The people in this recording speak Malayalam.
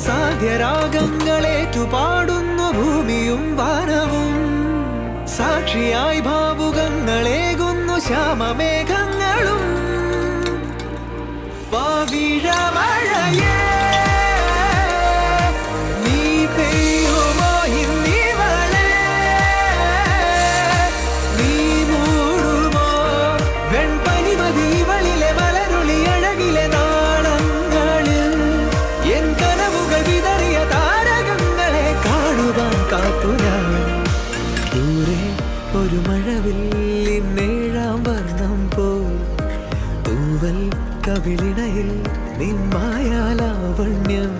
സാധ്യരാഗങ്ങളേറ്റുപാടുന്നു ഭൂമിയും വാനവും. സാക്ഷിയായി ഭാവുകങ്ങളേകുന്നു ശ്യാമമേഘങ്ങളും. പവിഴമഴയേ നീ പെയ്യുമോ ഇന്നിവളെ, നീ മൂടുമോ വെൺപനിമതിവളിലെ മലരുളി അഴകിലെ നാളങ്ങളിൽ. എൻ കനവുകൾ വിതറിയ താരകങ്ങളെ കാണുവാൻ കാത്തു ഞാൻ. ദൂരെ ഒരു മഴവില്ലിൻ നേഴാം വർണ്ണം പോൽ തൂവൽ കവിളിണയിൽ നിൻ മായാലാവണ്യം.